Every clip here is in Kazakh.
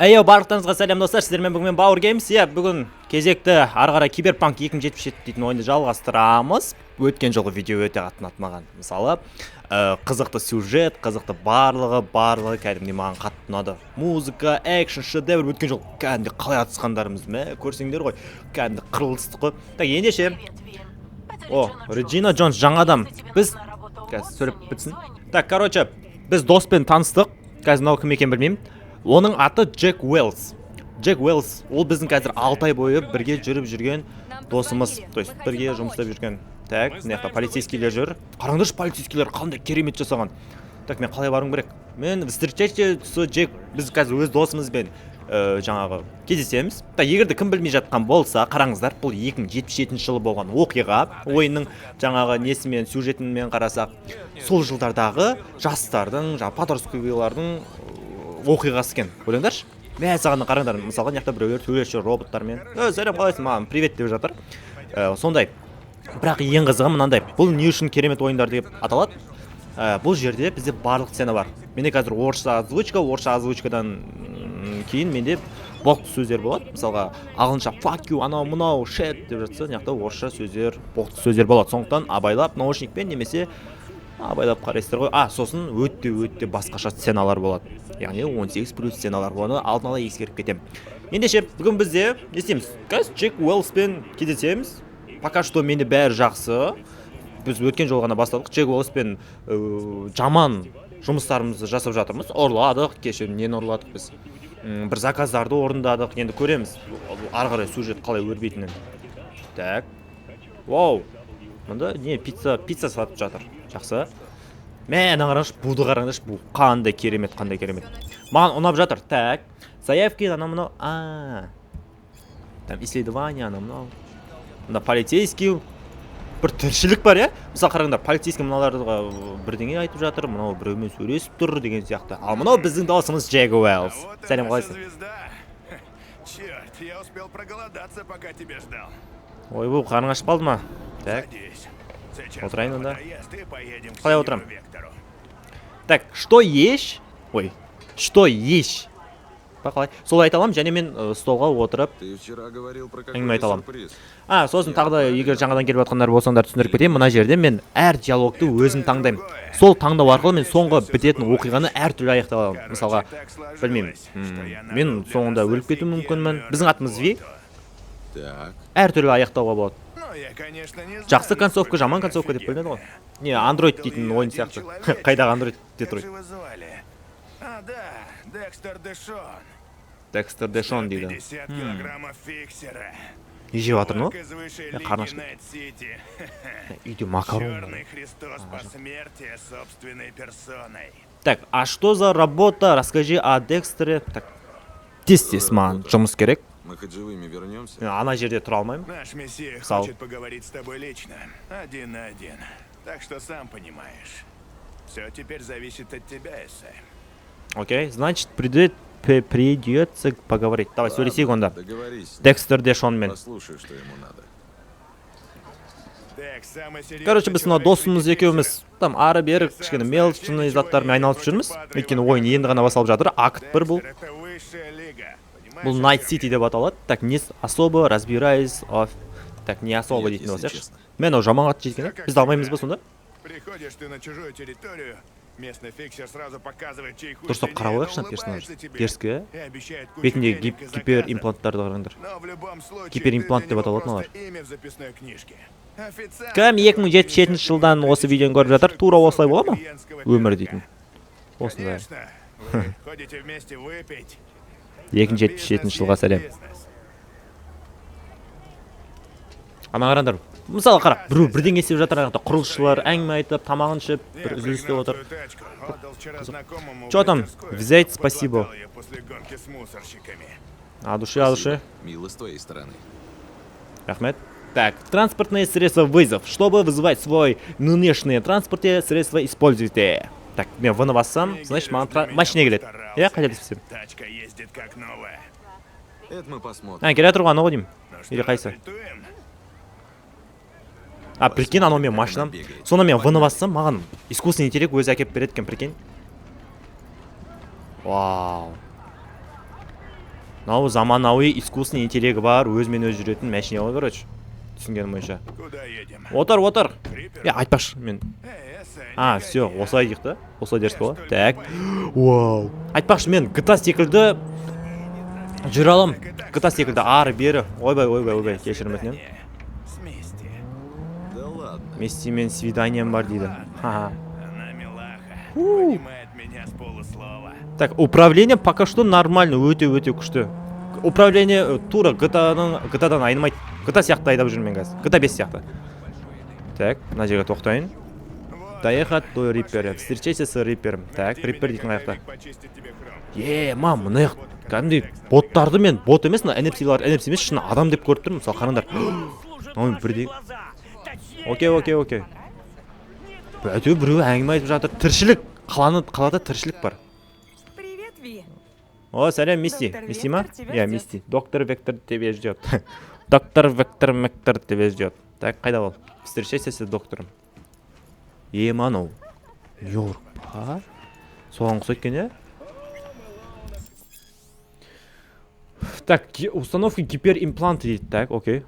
Әйеу, барлықтарыңызға сәлем достар, сіздермен бүгін Бауыр Геймс. Бүгін кезекті ары қарай Киберпанк 2077 дейтін ойынды жалғастырамыз. Өткен жолғы видео өте қатты ұнады маған. Мысалы, қызықты сюжет, қызықты барлығы кәдімгідей маған қатты ұнады. Музыка, экшн, шедевр. Өткен жол кәдімгідей қалай атысқандарымыз, көрсеңдер ғой, кәдімгідей қырылыстық қой. Так, ендеше. О, Реджина Джонс жаңа адам. Біз қазір сөйлеп бітсін. Так, короче, біз доспен таныстық. Қазір мынау кім екенін білмеймін. Оның аты Джек Уэллс. Джек Уэллс, ол біздің қазір 6 ай бойы бірге жүріп жүрген досымыз. То есть бірге жұмыстап жүрген. Так, мына жақта полицейскийлер жүр. Қараңдаршы, полицейскийлер қандай керемет жасаған. Так, мен қалай баруым керек? Мен встречайте с Джек, біз қазір өз досымызбен жаңағы кездесеміз. Так, егерде кім білмей жатқан болса, қараңыздар, бұл 2077 жылы болған оқиға. Ойынның жаңағы несімен, сюжетімен қарасақ, сол жылдардағы жастардың, подростковыйлардың оқиғасы екен. Көріңдерші. Мен саған қараңдар, мысалға мына біреулер сөйлесіп роботтармен. Сәлем, қалайсың? Маған привет деп жатыр. Сондай. Бірақ ең қызығы мынандай. Бұл не үшін керемет ойындар деп аталады? Бұл жерде бізде барлық сцена бар. Менде қазір орысша озвучкадан кейін менде боқты сөздер болады. Мысалға ағылшынша fuck you, анау мынау shit деп жатса, мына орысша сөздер, боқты сөздер болады. Сондықтан абайлап наушникпен немесе абайлап қарайсыздар ғой. Сосын өтте басқаша сценалар болады. Яғни 18+ сценалар болады. Алдын ала ескеріп кетем. Ендеше бүгін бізде не істейміз? Қазір Джек Уэллспен кездесеміз. Пока что менде бәрі жақсы. Біз өткен жолы ғана бастадық. Джек Уэллспен жаман жұмыстарымызды жасап жатырмыз. Ұрладық, кеше нені ұрладық біз? Бір заказдарды орындадық. Енді көреміз. Ары қарай сюжет қалай өрбейтінін. Так. Вау. Мұнда не пицца сатып жатыр. Жақсы. Мен қараңызшы, буды қараңызшы, бұл қандай керемет. Маған ұнап жатыр. Так. Заявки ана мынау. Там исследование ана мынау. Мында полицейский бір тіршілік бар, я? Мысалы қараңдар, полицейский мыналарға бірдеңе айтып жатыр, мынау біреумен сөйлесіп тұр деген сияқты. Ал мынау біздің досымыз Джек Уэллс. Сәлем, қалайсың? Черт, я успел проголодаться, пока тебя ждал. Ой, бұл қарның ашып қалды ма? Так. Отырайын онда. Қалай отырам? Так, что ешь? Ой, что ешь? Қалай? Сол айта аламын, және мен столға отырып әңгіме айта аламын. Сосын тағы да егер жаңадан келіп жатқандар болсаңдар түсіндіріп кетейін. Мына жерде мен әр диалогты өзім таңдаймын. Сол таңдау арқылы мен соңғы бітетін оқиғаны әртүрлі аяқтай аламын. Мысалға, білмеймін, мен соңында өліп кетуім мүмкінмін. Біздің атымыз Ви. Әртүрлі аяқтауға болады. Жақсы концовка, жаман концовка деп бөлінеді ғой. Не, Android дейтін ойын сияқты. Қайдағы Android Detroit? Декстер Дэшон дейді. Ежеп жатыр, но? Қарны ашты. Үйде макарон. Так, а что за работа? Расскажи о Декстере. Так, тез маған жұмыс керек. Мы хоть живыми вернемся? Ана жерде тұра алмаймын. Наш мессия хочет поговорить с тобой лично, один на один. Так что сам понимаешь. Все теперь зависит от тебя, Эссе. Окей, значит, придется поговорить. Давай, сөйлесейік онда. Декстер Дэшонмен. Послушай, что ему надо. Короче, біз мына досымыз екеуміз там ары-бері кішкене мелочный заттармен айналысып жүрміз. Өйткені ойын енді ғана басталып жатыр. Акт 1 бұл. Бұл Night City деп аталады. Так, не особо разбираюсь. Так, не особо дейтін осы. Мен жаман аты жеткен. Біз алмаймыз ба сонда? Приходишь ты на чужую территорию, местный фиксер сразу показывает, чей хуй дұрыстап қарап алайықшы персонаж. Дерзкі. Бетінде гиперимпланттарды қараңдар. Гиперимплант деп аталады мыналар. Кім 2077 жылдан осы видеоны көріп жатыр? Тура осылай бола ма? Өмір дейтін. Осындай. 2077 жылға сәлем. Ана қараңдар. Мысалы қара, бірден есеп жатыр, құрылысшылар әңгіме айтып, тамағын ішіп, бір үзілісте отыр. Что там? Взять, спасибо. А души. Мило с твоей стороны. Рахмет. Так, транспортные средства вызов. Чтобы вызывать свой нынешние транспортные средства, используйте. Так, мен вынып ассам, значит, машине келеді. Қателеспесем. Тачка ездит как новая. Это мы посмотрим. Келе тұрған ғой деймін. Или қайсы? Прикинь, анау мен машинам. Соны мен вынып ассам, маған искусственный интеллект өзі әкеп береді екен, прикинь. Вау. мынау заманауи искусственный интеллегі бар, өзімен өзі жүретін машина ғой, короче. Түсінгенім бойынша. Куда едем? Отыр. Риппер? Айтпақшы, мен. Эй, Все, осылай дейік та. Осылай дерсіз бола. Так. Вау. Айтпақшы, мен GTA секілді жүре алам. GTA секілді ары бері. Ойбай, кешірім өтінемін. С мести. Да ладно. Местимен свиданием бар дейді. Ха-ха. Она милаха. Понимает меня с полуслова. Так, управление пока что нормально, өте күшті. Управление тура GTA-дан айнымайды. GTA сияқты айдап жүрмін қазір. GTA 5 сияқты. Так, мына жерге тоқтайын. Доехать до Риппера. Встречайся с Риппером. Так, Риппер дейтін қаяқта. Почистит тебе хром. Мам, мына яқ кәдімгідей боттарды мен бот емес, мына NFC-лар NFC емес, шын адам деп көріп тұрмын. Мысалы қараңдар. Ой, бірдей. Окей. Бәтеу біреу әңгіме айтып жатыр. Тіршілік. Қалада тіршілік бар. Привет, Ви. О, сәлем, Мисти. Доктор Мисти ма? Вектор тебя Я, ждет. Мисти. Доктор Вектор тебя ждет. Доктор Вектор тебя ждет. Так, қайда бол? Встречайся с доктором. Мынау. Нью-Йорк па? Соған ұқсайды екен, иә? Так, установка гиперимпланты дейді. Так, окей.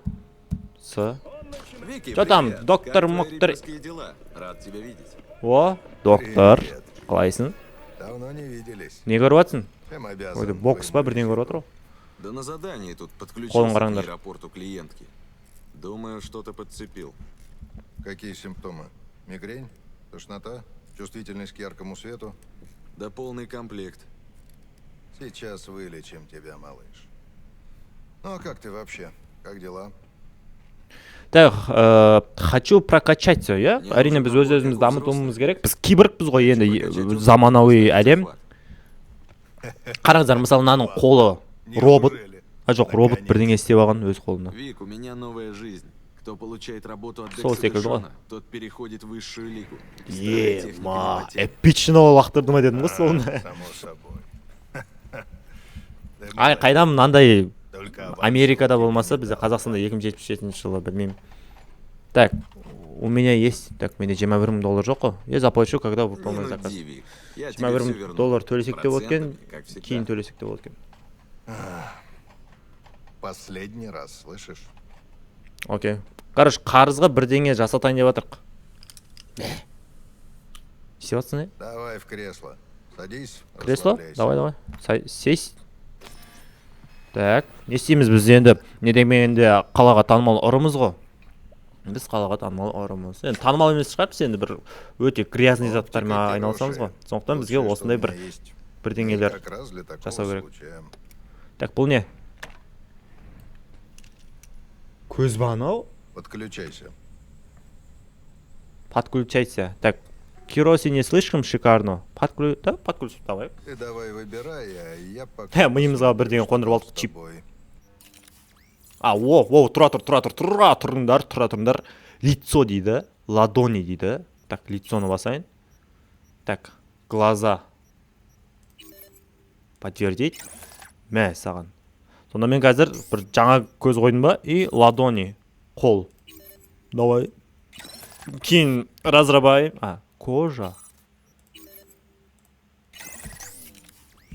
Вики, Чё там, привет. доктор Как твои Моктор? рипперские дела? Рад тебя видеть. О, доктор. Привет. Қалайсың? Давно не виделись. Не көріп жатсың? Чем обязан? Ойды бокс па бірден көріп отыр ғой. Да на задании тут Қолын подключился к қараңдар. аэропорту клиентки. Думаю, что-то подцепил. Какие симптомы? Мигрень? Тошнота? Чувствительность к яркому свету? Да полный комплект. Сейчас вылечим тебя, малыш. Ну а как ты вообще? Как дела? Так, хочу прокачать все, иә? Әрине біз өз-өзіміз дамытуымыз керек. Біз киборгпыз ғой енді, заманауи әлем. Қараңыздар, мысалы мынаның қолы робот. Неужели? Жоқ, робот бірдеңе істеп алған өз қолына. Вик, у меня новая жизнь. Кто получает работу от Сол секілді ғой. Декса тот переходит в высшую лигу. Старая техника Ма, пилотирования. эпично лақтырды ма дедің ғой соны. Само собой. Да Ай, милая, қайдам мынандай только об Америкада одном болмаса, бізде Қазақстанда 2077 жылы, білмеймін. Так, у меня есть, так, менде 21 000 доллар жоқ қой. Я заплачу, когда Не выполню нуди, заказ. Вик. Я 21 тебе все 000 верну. доллар төлесек те болады екен, Процентами, как всегда. кейін төлесек те болады екен. Последний раз, слышишь? Окей. Короче, қарызға бірдеңе жасатайын деп жатырық. Істеп жатсың, не? Давай в кресло. Садись, Кресло? расслабляйся. Давай. Сесть. Так, не істейміз біз енді? Не дегенде қалаға танымал ұрымыз ғой. Біз қалаға танымал ұрымыз. Енді танымал емес шығармыз, енді бір өте грязный Вот заттармен теперь айналысамыз ғой. хорошие. Сондықтан бізге Лучшее, осындай что у бір меня есть. бірдеңелер Как раз для такого жасау керек. случая. Так, бұл не? Көз ба анау? Подключайся. Подключайся. Так, керосин не слишком шикарно. Подключу, давай. Ты давай выбирай, а я пока... Миымызға бірдеңе посмотрю, қондырып что алдық, с чип. тобой. Тұра тұрыңдар. Лицо дейді, ладони дейді. Так, лицоны басайын. Так, глаза. Подтвердить. Мә, саған. Сонда мен қазір бір жаңа көз қойдым ба? И ладони. Қол. Давай. Кейін разрабай. Кожа.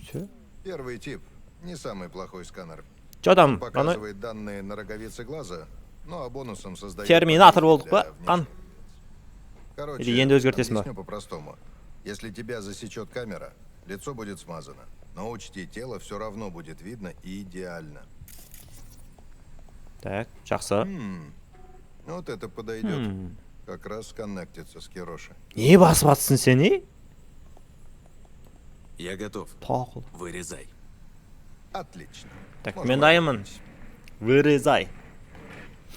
Все. Первый тип. Не самый плохой сканер. Чё там? Показывает данные на роговице глаза, ну а бонусом создает... Терминатор память болдық па? для Қан. внешних лиц. Короче, Или енді өзгертесің ба? объясню по-простому. Если тебя засечет камера, лицо будет смазано. Но учти, тело все равно будет видно и идеально. Так, жақсы. Вот это подойдет. Как раз коннектится с Кироши. Не басып атсың сен, не? Я готов. Тағыл. Вырезай. Отлично. Так, Можем мен дайымын. отправить. Вырезай.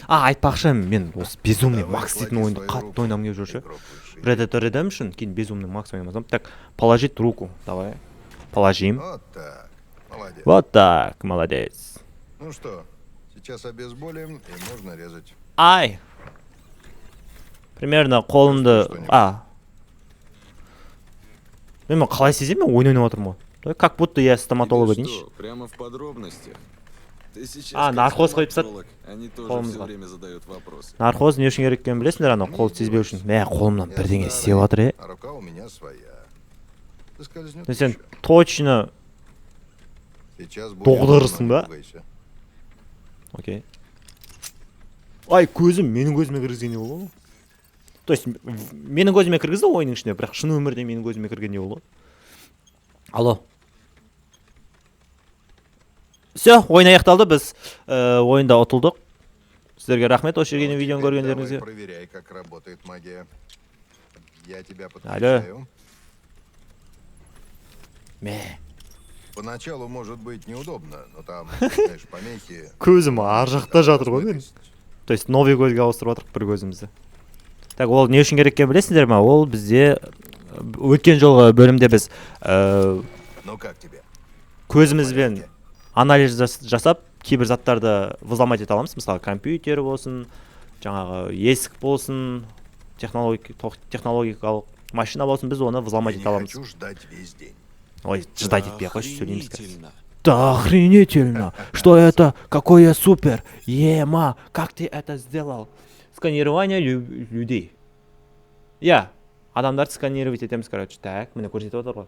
Айтпақшы, мен осы Безумный Давай, Макс клади дейтін ойынды свои қатты руки. ойнағым келіп жүрші. Игрок высшей Red Dead Redemption, кейін Безумный Макс ойнамасам. Так, положить руку. Давай. Положим. Вот так. Молодец. Вот так, молодец. Ну что, сейчас обезболим и можно резать. Ай. Примерно қолымды... Мен қалай сеземін, мен ойнап отырмын ғой. Как будто я стоматолог Тебе дейінші. что, прямо в подробностях? Ты сейчас как наркоз қойып стоматолог, они тоже қолымызға. все время задают вопросы. Наркоз не үшін керек екенін білесіңдер, анау қолды сезбеу үшін. Мә, қолымнан Я бірдеңе старый, істеп жатыр, е. а рука у меня своя. Ты скользнет Сен еще. точно Сейчас будет Доғдырсың ба? не пугайся. Окей. Ай, көзім менің көзіме кіргізгенде болды ғой. То есть менің көзіме кіргізді ойынның ішіне, бірақ шын өмірде менің көзіме кіргенде болды. Алло. Все, ойын аяқталды, біз ойында ұтылдық. Сіздерге рахмет осы жерге видеоны Теперь көргендеріңізге. давай проверяй, как работает магия. Я тебя Алло. подключаю. Мә. Поначалу может быть неудобно, но там, знаешь, помехи. Көзім ар жақта жатыр ғой мен. То есть новый көзге ауыстырып жатырық бір көзімізді. Так, ол не үшін керек екенін білесіңдер ма? Ол бізде өткен жолғы бөлімде біз Ну как тебе? көзімізбен анализ жасап, кейбір заттарды взломать ете аламыз. Мысалы, компьютер болсын, жаңағы есік болсын, технологикалық машина болсын, біз оны взломать Я ете не аламыз. хочу ждать весь день. Ой, ждать етпей ақ қойшы, сөйлейміз қазір. Охренительно. Да охренительно! Что это? Какое супер! Ема, как ты это сделал? Сканирование людей. Я, адамдарды сканировать етеміз, короче. Так, міне көрсетіп отыр ғой.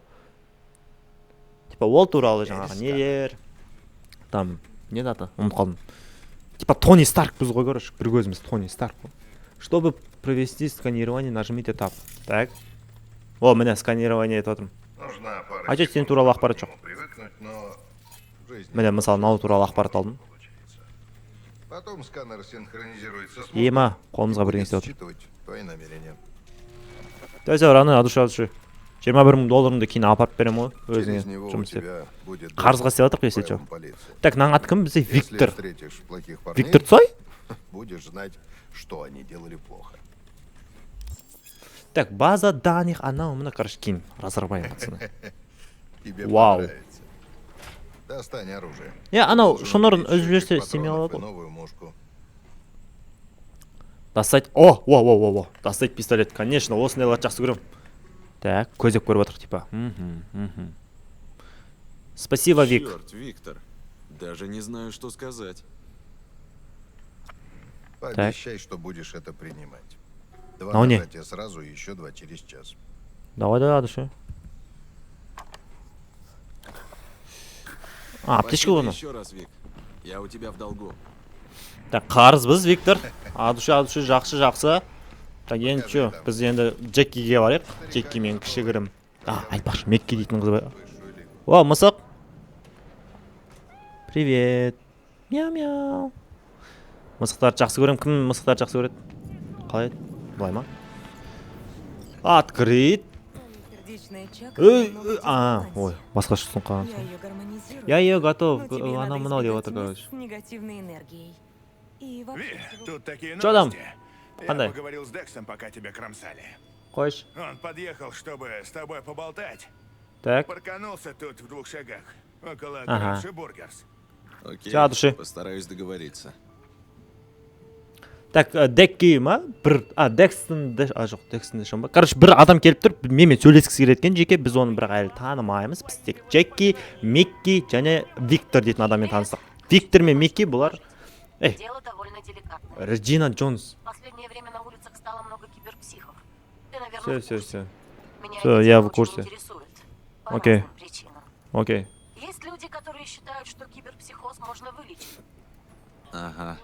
Типа, ол туралы жаңағы нелер. Там, не даты? Ұмытып қалдым. Типа, Тони Старк біз ғой, короче. Бір көзіміз Тони Старк ғой. Чтобы провести сканирование, нажмите тап. Так. О, міне сканирование етіп отырмын. Нужна пара А что секунд, сен туралы ақпарат чтобы жоқ? к этому привыкнуть, но жизнь Міне, мысалы, мынау туралы ақпарат алдым. получается. Потом сканер синхронизируется с Ема, қолымызға мозгом бір и нәрсе будет отыр. считывать твои намерения. Тәусе ұраны, адушы. 21 мың долларыңды кейін апарып берем ғой, Через өзіңе него у жұмыс істеп. тебя будет Қарызға істеп жатырық, доступ к если что. файлам полиции. Так, мынаның аты кім? Бізде Если Виктор. встретишь плохих парней, Виктор Цой? будешь знать, что они делали плохо. Так, база данных, анау, мына, короче, кейін разрываем, пацаны. Тебе Вау. понравится. Достань оружие. Анау, Должен шонорын купить өзіп счетчик жіберсе істемей патронов алады и ғой. новую мушку. Достать. О, достать пистолет. Конечно, осындайларды жақсы көрем. Так, көзеп көріп отырық, типа. Спасибо, Вик. Черт, Виктор. Даже не знаю, что сказать. Пообещай, что будешь это принимать. 2 Ну, не. нажатия сразу и еще 2 через час. Давай, адушы. Аптечка Спасибо оны. еще раз, Вик. Я у тебя в долгу. Так, қарызбыз, Виктор. Адушы, жақсы. Так, енді что, біз енді Джеккиге барайық. Джекки мен кішігірім. Айтпақшы, Мекки дейтін қыз бар. О, мысық. Привет. Мяу-мяу. Мысықтарды жақсы көрем. Кім мысықтарды жақсы көреді? Қалай еді? Былай ма? Открыть. Сердечная чакра Ой, немного ой, ой, басқаша түсін қалған. Я ее гармонизирую. Я ее готов. Но тебе Она надо мынау деп избегать отыр, мест короче. с негативной энергией. И вообще Ви, всего- тут такие Чё там? новости. Я Қандай? поговорил с Дексом, пока тебя кромсали. Қойшы. Он подъехал, чтобы с тобой поболтать. Так. Парканулся тут в 2 шагах. Около Ага. Краши Бургерс. Окей, Чё, души? постараюсь договориться. Так, Декки ма? Декстің жоқ, Декстің дешон ба? Короче, бір адам келіп тұр, менімен сөйлескісі келеді екен жеке, біз оны бірақ әлі танымаймыз. Біз тек Джекки, Микки және Виктор дейтін адаммен таныстық. Виктор мен Микки бұлар Дело довольно деликатное. Реджина Джонс. В последнее время на улицах стало много киберпсихов. Ты, наверное, Все, в все, курсе. все. Меня Всё, эта я тема в курсе. очень интересует. По Окей. разным причинам. Окей. Есть люди, которые считают, что киберпсихоз можно вылечить. Ага.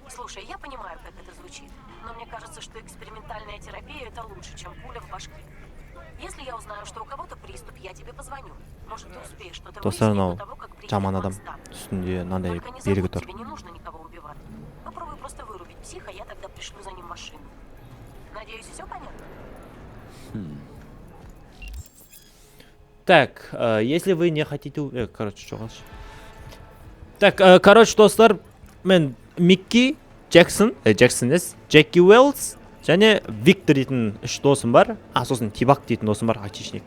Слушай, я понимаю, как это звучит, но мне кажется, что экспериментальная терапия это лучше, чем пуля в башке. Если я узнаю, что у кого-то приступ, я тебе позвоню. Может, ты успеешь что-то выяснить Достарына до того, как приедет жаман адам. Макстан. Үстінде мынандай Только не белгі забудь, тұр. тебе не нужно никого убивать. Попробуй просто вырубить психа, я тогда пришлю за ним машину. Надеюсь, все понятно? Так, если вы не хотите... короче, что қалшы? Так, короче, достар, мен Микки, Джексон емес, Джекки Уэллс және Виктор дейтін 3 досым бар. Сосын Тибак дейтін досым бар, айтишник.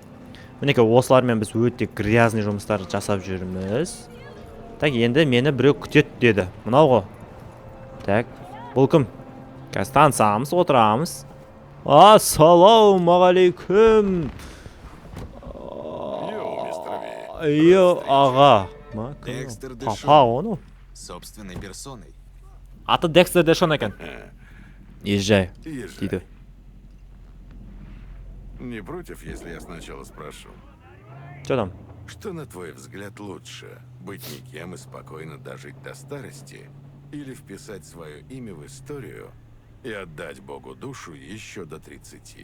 Мінекей осылармен біз өте грязный жұмыстар жасап жүрміз. Так, енді мені біреу күтеді деді. Мынау ғой. Так, бұл кім? Қазір танысамыз, отырамыз. Ассалаумағалейкум. Йо, аға. Декстер Папа Дэшон. оны. Собственной персоной. Аты Декстер Дэшон екен. Езжай, Езжай. дейді. Не против, если я сначала спрошу, Что там? что, на твой взгляд, лучше? Быть никем и спокойно дожить до старости, или вписать свое имя в историю и отдать Богу душу еще до 30.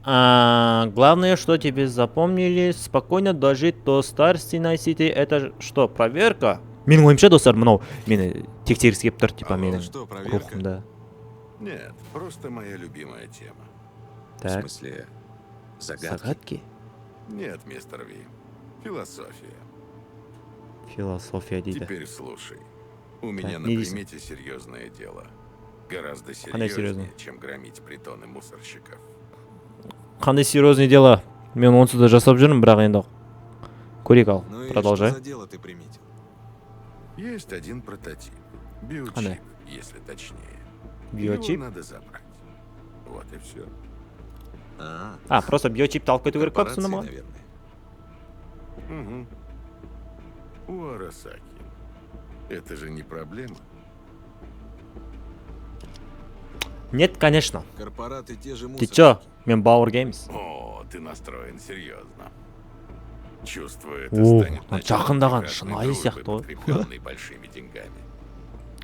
Главное, что тебе запомнили, спокойно дожить до старости носите. Это что, проверка? Менің ойымша, достар, мынау мені тексергісі келіп тұр, типа Алло, менің что, проверка? рухымда. Нет, просто моя любимая тема. В Так, смысле, загадки? загадки? Нет, мистер Ви. Философия. Философия дейді. Теперь слушай. У меня на не десять. примете серьезное дело. Гораздо Қандай серьезнее, серьезно? чем громить притоны мусорщиков. Қандай серьезный дело? Мен онсыз да жасап жүрмін, бірақ енді көрейік ал. Ну и Продолжай. что за дело ты приметил? Есть один прототип. Биочип, Қандай? если точнее. Биочип? Его надо забрать. Вот и все. Просто биочипті алып кету керек па корпорации, сонда маған? наверное. Угу. У Арасаки. Это же не проблема. Нет, конечно. Корпораты те же Ты мусорщики. чё? Мен Бауэр Геймс. О, ты настроен серьезно. Чувствую, это О, станет ну, началом жақындаған прекрасной шынайы дружбы, сияқты ғой. подкрепленной большими деньгами.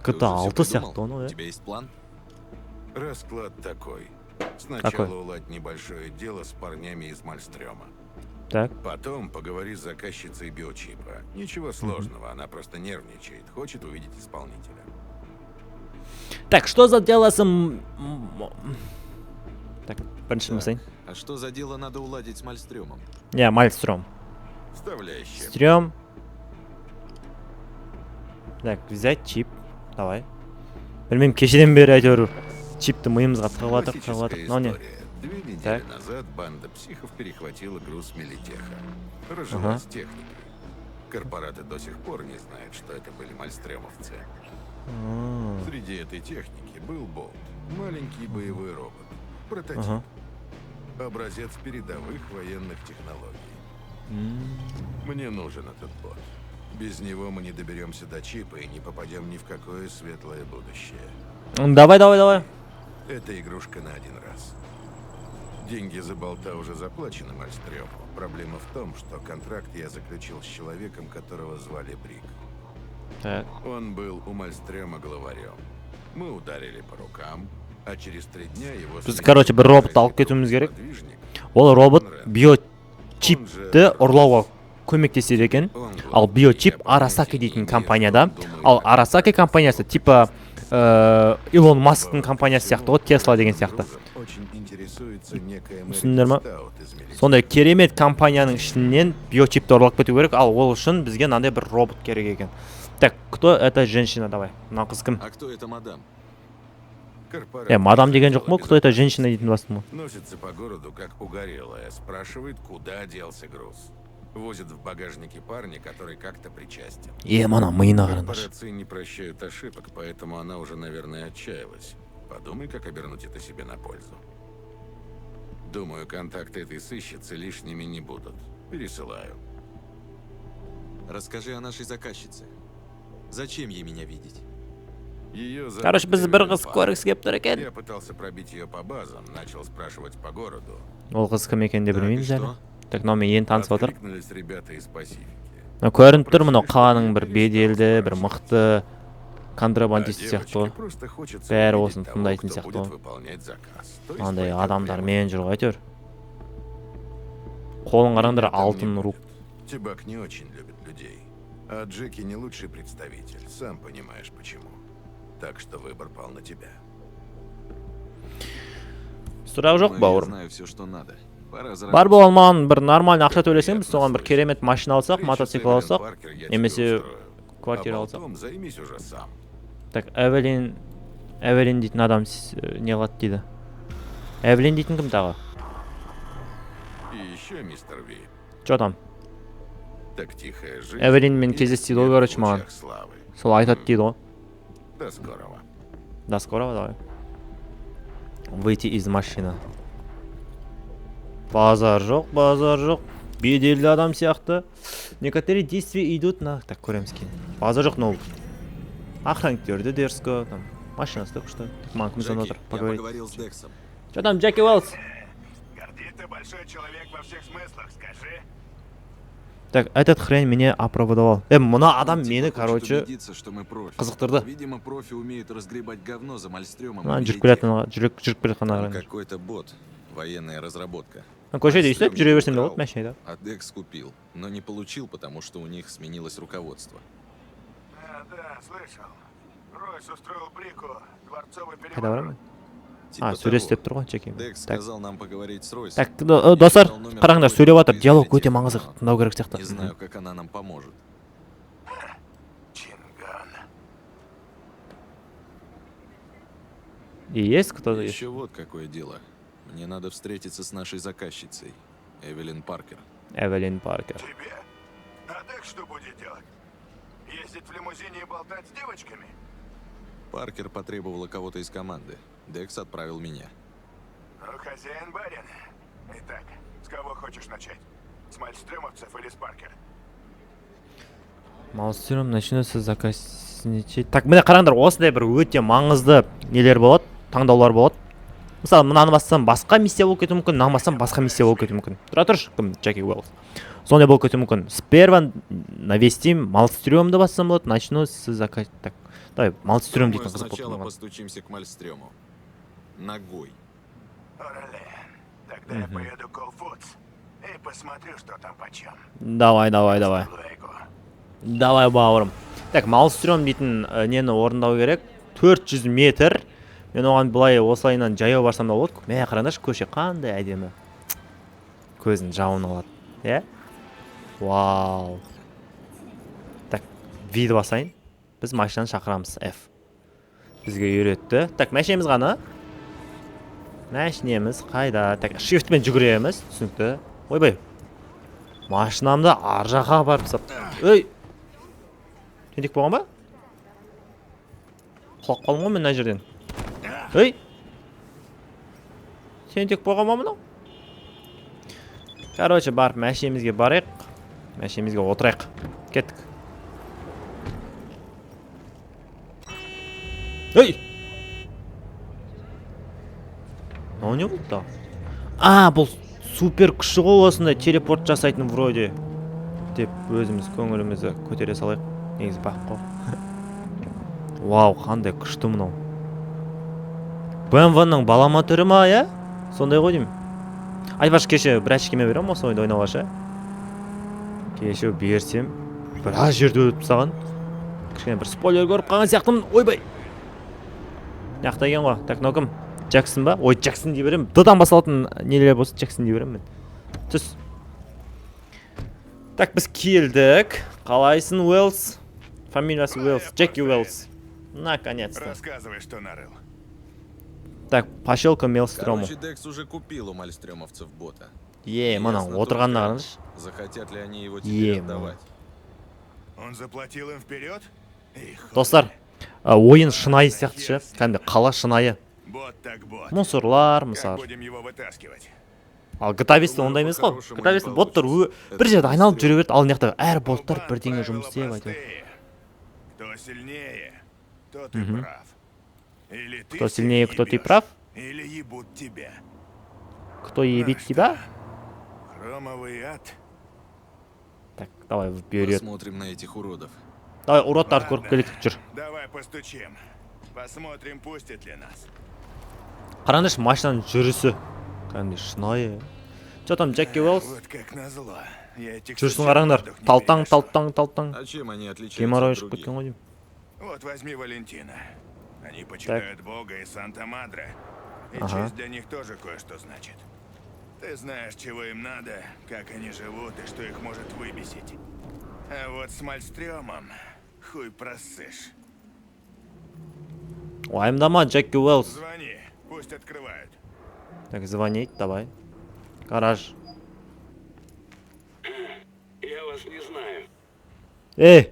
Ты GTA уже 6 всё сияқты придумал? оны, У иә. тебя есть план? Расклад такой. Сначала Какой? уладь небольшое дело с парнями из Мальстрёма. Так. Потом поговори с заказчицей биочипа. Ничего сложного, она просто нервничает, хочет увидеть исполнителя. Так, что за дело с... Так, бірінші Так, бассейн. А что за дело надо уладить с Мальстрёмом? Я Мальстром. Вставляющая. Стрём. Так, взять чип. Давай. Білмеймін, кешеден бері әйтеуір чипті миымызға тығып жатыр. Классическая Но не. история. 2 недели Так. назад банда психов перехватила груз Мелитеха. Разжилась техникой. Корпораты до сих пор не знают, что это были мальстрёмовцы. Среди этой техники был Болт. Маленький боевой робот. Прототип. Ага. Образец передовых военных технологий. Мне нужен этот бот. Без него мы не доберемся до чипа и не попадем ни в какое светлое будущее. Давай. Это игрушка на один раз. Деньги за болта уже заплачены Мальстрёму. Проблема в том, что контракт я заключил с человеком, которого звали Брик. Так. Он был у Мальстрёма главарем. Мы ударили по рукам, а через 3 дня его... Біз, короче, бір робот алып кетуіміз керек. Подвижник. Ол робот биочипті ұрлауға көмектеседі екен. Ал биочип Арасаки дейтін компанияда. Ал Арасаки компаниясы типа Илон Масктың компаниясы сияқты ғой, Тесла деген сияқты. Очень интересуется некая Түсіндіңдер ма? Стаут из Мелитеха. Сондай керемет компанияның ішінен биочипті ұрлап кету керек. Ал ол үшін бізге мынандай бір робот керек екен. Так, кто эта женщина? Давай. Мына қыз кім? А кто это мадам? Корпорация Мадам деген жоқ сделала ма? Кто это безопасность. женщина дейтін бастың ба? Носится по городу, как угорелая. Спрашивает, куда делся груз. Возит в багажнике парня, который как-то причастен. Мана миына қараңдаршы. Корпорации не прощают ошибок, поэтому она уже, наверное, отчаялась. Подумай, как обернуть это себе на пользу. Думаю, контакты этой сыщицы лишними не будут. Пересылаю. Расскажи о нашей заказчице. Зачем ей меня видеть? Ее зовут Короче, біз бір Эвелин қыз Паркер. көргісі келіп тұр екен. Я пытался пробить ее по базам, начал спрашивать по городу. Ол қыз кім екенін де Так, и білмейміз әлі. что? Так, мынау мен енді танысып отыр. Откликнулись ребята из Пасифики. Көрініп тұр мынау қаланың бір беделді, бір мықты контрабандист А сияқты девочке ғой. просто хочется Бәрі увидеть осыны того, тыңдайтын кто сияқты будет ғой. выполнять заказ. То есть Андай пойдет адамдармен жүр ғой әйтеуір. прямо. Қолын қараңдар, Меня там алтын не рук. будет. Тибак не очень любит людей. А Джеки не лучший представитель, сам понимаешь почему. Так что выбор пал на тебя. Сұрақ жоқ, Ну, я бауырым. знаю все, что надо. Пора Бар болған маған бір нормальный ақша төлесең, біз соған бір керемет машина алсақ, мотоцикл Эвелин алсақ, Паркер я тебе немесе устрою. квартира А алсақ. болтом займись уже сам. Так, Эвелин дейтін адам не қылады дейді. Эвелин дейтін кім тағы? И еще, мистер Ви, Чо там? так тихая жизнь. Эвелин мен и кездесті свет ғой, в короче, маған. лучах славы. Сол айтады дейді ғой. До скорого. До скорого, давай. Выйти из машины. Базар жоқ. Беделді адам сияқты. Некоторые действия идут на... Так, көреміз кейін. Базар жоқ, но... Охранниктерді дерзко, там... Машинасы так что... Маған кімсен Джеки, отыр, я поговорить. поговорил с Дексом. Чё там, Джеки Уэллс? Гордит ты большой человек во всех смыслах, скажи. Так, этот хрен меня оправдывал. Мына адам Он, мені, типа, хочет короче, убедиться, что мы профи. қызықтырды. Видимо, профи умеют разгребать говно за мальстрёмом. Мына и жүріп Мелитехом. жүріп келе жатқанына Там қараңызшы. какой-то бот. Военная разработка. Көшеде Мальстрём өйстіп жүре его берсем де украл, болады машинада. А Декс купил, но не получил, потому что у них сменилось руководство. Да, слышал. Ройс устроил Брику дворцовый Қайда переворот. барамын? Типа Сөйлес того. деп тұр ғой, чекин. Декс Так, сказал нам поговорить с Ройсом. так, достар, Я дал номер қараңдар, Ройса, сөйлеп жатыр. из Диалог өте Мелитеха, маңызды, но тыңдау керек Не сияқты. знаю, как она нам поможет. Чинган. И есть кто-то? Еще вот какое дело. Мне надо встретиться с нашей заказчицей, Эвелин Паркер. Эвелин Паркер. Тебе? А Декс что будет делать? Ездить в лимузине и болтать с девочками? Паркер потребовала кого-то из команды. Декс отправил меня. Ну, хозяин барин. Итак, с кого хочешь начать? С мальстрёмовцев или с Паркера? Малстрём начнется заказничать. Так, міне қараңдар, осындай бір өте маңызды нелер болады, таңдаулар болады. Мысалы, мынаны бассам басқа миссия болып кетуі мүмкін, мынаны бассам басқа миссия болып кетуі мүмкін. Тұра тұршы, кім? Джеки Уэллс. Сондай болып кетуі мүмкін. Сперва навестим Малстрёмды бассам болады, начну с заказ. Так, давай, Малстрём Думаю, дейтін қызық болып сначала тұрған. постучимся к Мальстрёму. Ногой. Орале. Тогда я поеду к Колфудс и посмотрю, что там почем. Давай. Луэго. Давай, бауырым. Так, Малстрём дейтін нені орындау керек. 400 метр. Мен оған былай осылайынан жаяу барсам да болады. Мә қараңдаршы, көше қандай әдемі. Көзін жауын алады. Е? Вау. Так, вид басайын. Біз машинаны шақырамыз, F. Бізге үйретті. Так, мәшинеміз ғана. Мәшинеміз қайда? Так, shiftпен жүгіреміз. Түсінікті. Ойбай. Машинамды ар жаққа барып сап. Өй! Тентек болған ба? Құлап қалдым ғой мен мына жерден. Өй! Тентек болған ба мынау? Короче, барып мәшинемізге барайық. Мәшинемізге отырайық. Кеттік. Өй! Мынау не болды да? Бұл супер күші ғой, осындай телепорт жасайтын вроде. Деп өзіміз көңілімізді көтере салайық. Негізі бақ қой. Вау, қандай күшті мынау. BMW-ның балама түрі ма, я? Сондай ғой деймін. Айтпашы, кеше бір әшкеме берем осы ойында ойнауға. Кеше берсем, біраз жерде өтіп саған. Кішкене бір спойлер көріп қалған сияқтымын. Ойбай! Яқта екен ғой. Так, мынау кім? Джексон ба? Ой, Джексон дей берем. Д-дан басылатын нелер болса Джексон дей берем мен. Түс. Так, біз келдік. Қалайсың, Уэллс? Фамилиясы Уэллс. Джеки Уэллс. Наконец-то. Рассказывай, что нарыл. Так, поселка Мелстрому. Короче, Декс уже купил у мальстрёмовцев бота. Мана, Ясно отырғанына только, қараңызшы. захотят ли они его теперь Мана. отдавать. Он заплатил им вперед? Их, Достар, ойын шынайы сияқты ше. Кәдімгі қала шынайы. бот так бот. Мусорлар, Как мысалы. будем его вытаскивать? Ал GTA-ста Думаю, ондай емес қой. по-хорошему GTA-ста не боттар получится. бір жерде айналып жүре береді. Ал мынаяқта әр У боттар банд бірдеңе правила жұмыс істеп айтады. простые. Кто сильнее, тот и прав. Или ты Кто всех сильнее, кто ты ебёшь, прав? Или ебут тебя. Кто ебит тебя? Хромовый ад. Так, давай вперед. Посмотрим на этих уродов. Давай уродтарды көріп Ладно, келейік. Жүр. Давай постучим. Посмотрим, пустят ли нас. Қараңдаршы, машинаның жүрісі. Кәдімгі шынайы. Что там, Джеки Уэллс? Вот как назло. Я этих Жүрсін сучек қараңдар. воздух не Талтаң, перевешу. талтаң. А чем они отличаются Геморрой от шығып других? кеткен ғой деймін. Вот возьми Валентина. Они почитают Бога и Санта-Мадре. И Ага. честь для них тоже кое-что значит. Ты знаешь, чего им надо, как они живут и что их может выбесить. А вот с Мальстрёмом хуй просышь. Уайымдама, Джеки Уэллс. Звони, пусть открывают. Так, звонить, давай. Гараж. Я вас не знаю.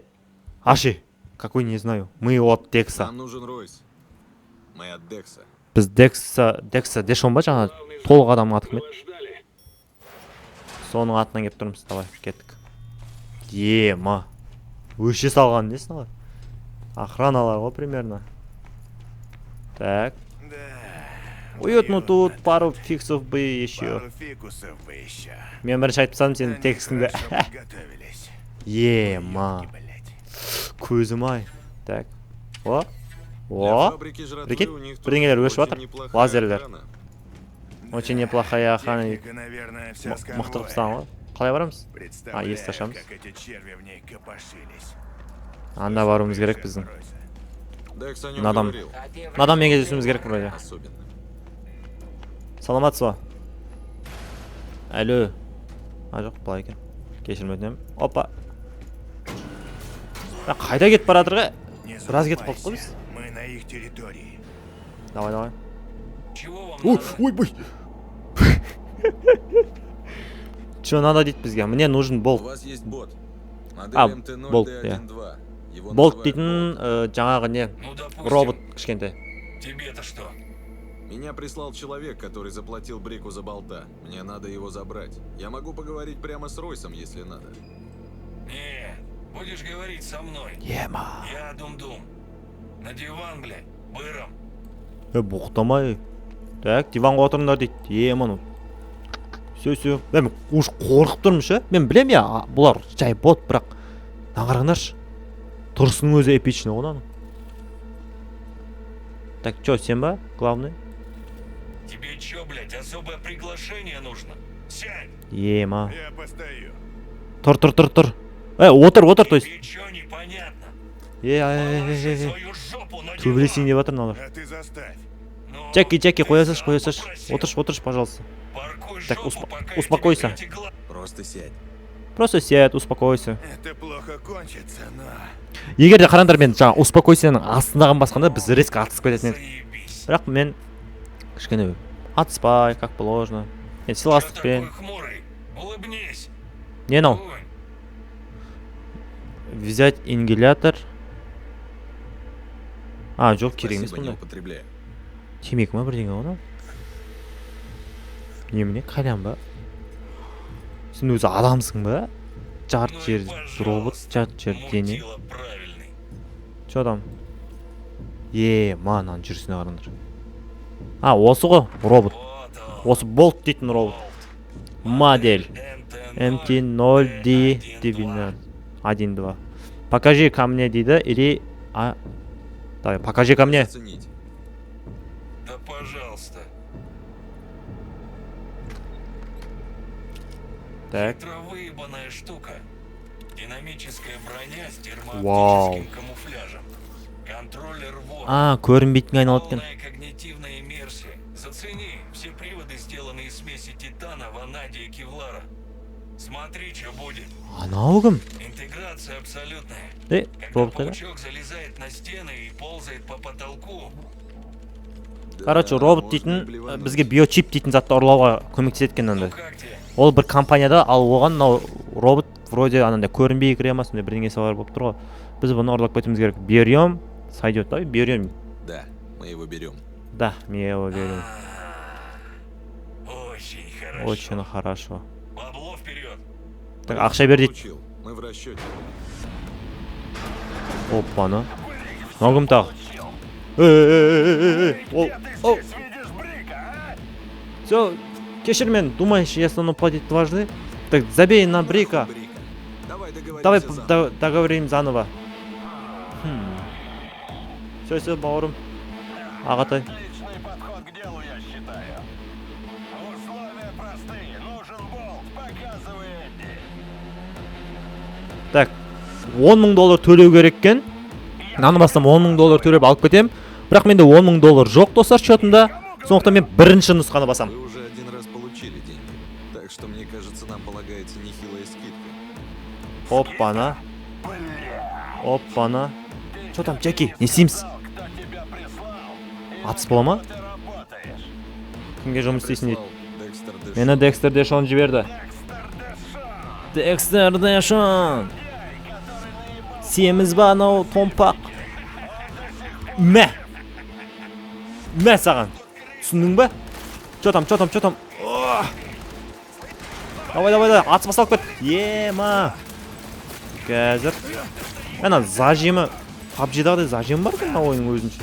Аши. Какой не знаю. Мы от Декса. Нам нужен Ройс. Мы от Декса. Біз Декса дешон ба жаңа толық адамның аты кім Мы еді? вас ждали. Соның атынан келіп тұрмыз. Давай, кеттік. Ма. Өше салған несін ғой? Охраналар ғой примерно. Так. Да. Уют, ну тут уютно. пару фиксов бы еще. Пару фикусов бы еще. Мен бірінші айтып тастадым сенің Они текстіңді. хорошо подготовились. Ема. Көзім ай. Так. О. Для О. фабрики жратвы Прикинь, у них тут бірдеңелер өшіп очень жатыр. неплохая Лазерлер. охрана. Очень неплохая охрана. Техника, наверное, вся с Мықты конвоя. қылып ғой. Қалай барамыз? Представляю, есть ашамыз. как эти черви в ней копошились. Анда баруымыз керек біздің. Декс о нем Надам. говорил. Надан мен кездесуіміз керек вроде. Особенно. Саламатсыз ба? Алло. Жоқ, былай екен. Кешірім өтінемін. Опа. Қайда кетіп бара жатыр ғой? Не Біраз кетіп қалдық қой забывайся, біз. мы на их территории. Давай. Чего вам Ой, надо? ой. Че надо дейді бізге? Мне нужен У болт. вас есть бот. Модель А, МТ-0 болт, D12. Его Болт называют дейтін болт. жаңағы не? Ну, допустим. Робот кішкентай. Тебе-то что? Меня прислал человек, который заплатил Брику за болта. Мне надо его забрать. Я могу поговорить прямо с Ройсом, если надо. Не, будешь говорить со мной. Ема. Я Дум-Дум. На диван, блядь, быром. Бұқтамай. Так, диванға отырыңдар дейді. Ема. Все. Мен уж қорқып тұрмын ше. Мен білем я, бұлар жай бот, бірақ нағарыңдаршы. Тұрысының өзі эпичный ғой аның. Так, чё, сен ба? Главный? Тебе чё, блядь, особое приглашение нужно? Сядь! Ема. Я постою. Тұр. Отыр, то есть. Тебе чё непонятно? Положи Свою жопу на төбелесейін диван. деп жатыр мыналар. А ты заставь. Ну, Джеки, қоя ты салшы. сам попросил. Отыршы, пожалуйста. Паркуй Так, жопу, пока я успокойся. тебе эти гла- Просто сядь. Просто сядь, успокойся. Это плохо кончится, но... Егер де қараңдар мен жаңа успокойсяның астындаған басқанда біз резко атысып кететін едік. Заебись. Бірақ мен кішкене атыспай, как положено. Мен Чё сыйластықпен. такой хмурый? Улыбнись. Не мынау? Ой, Взять ингулятор. А, жоқ, керек емес Спасибо, не бұнда. употребляю. Темекі ма бірдеңе оны? Немене, қайдан ба? Сен өзі адамсың ба? Жарт ну и жер робот, пожалуйста, жарт жер дене. мутила правильный. Че там? Ман, жүрісіне қараңдар. А, осы ғой, робот. Вот он. Осы болт дейтін робот. Модель. MT-0 MT0D 1.2. Покажи ко мне, дейді, или... Давай, покажи ко мне. Оценить. Да пожалуйста. Так. Хитровыебанная штука. Динамическая броня с Вау. термооптическим камуфляжем. Контроллер ВО. Көрінбейтінге айналып кеткен. Полная когнитивная иммерсия. Зацени, все приводы сделаны из смеси титана, ванадия и кевлара. Смотри, что будет. Анау кім? Интеграция абсолютная. Когда Когда робот, паучок залезает на стены и ползает по потолку, Короче, Да, робот можно дейтін, и блевануть. бізге биочип дейтін затты ұрлауға көмектесетін ну андай. как тебе? Ол бір компанияда, ал оған мынау робот вроде анандай көрінбей кіре ма, сондай бірдеңесі бар болып тұр ғой. Біз бұны ұрлап кетуіміз керек. Берем, сойдет, да? Берем. Да, мы его берем. Да, мы его берем. Очень хорошо. Очень хорошо. Бабло вперед. Так, ақша бер дейді. Получил. Мы в расчете. Оппаны. Мынау кім тағы? Ол. Все, кешір мен, думаешь, если оно платит дважды? Так, забей на Брика. Давай договоримся Давай заново. договорим заново. Все, бауырым. Ағатай. Отличный подход к делу, я считаю. Условия простые. Нужен болт. Показывай Эдди. Так, 10 мың доллар төлеу керек екен. Нанымастан 10 мың доллар төлеп алып кетем. Бірақ менде 10 мың доллар жоқ достар счетымда. Сондықтан мен бірінші нұсқаны басам. Вы уже один раз получили деньги. Так что, мне кажется, нам полагается нехилая скидка. Оппана. Оппана. Что там, Джеки? Не істейміз? Кто тебя прислал? Атыс бола ма? Ты работаешь. Кімге жұмыс істейсің дейді. Прислал Декстер Дэшон. Мені Декстер Дэшон жіберді. Декстер Дэшон. Семіз ба анау томпақ? Мә саған. Түсіндің ба? Чо там? Давай, атыс басалып кет. Ема. Қазір. Ана зажимы. PUBG-дағыдай зажим бар екен ойының өзінше.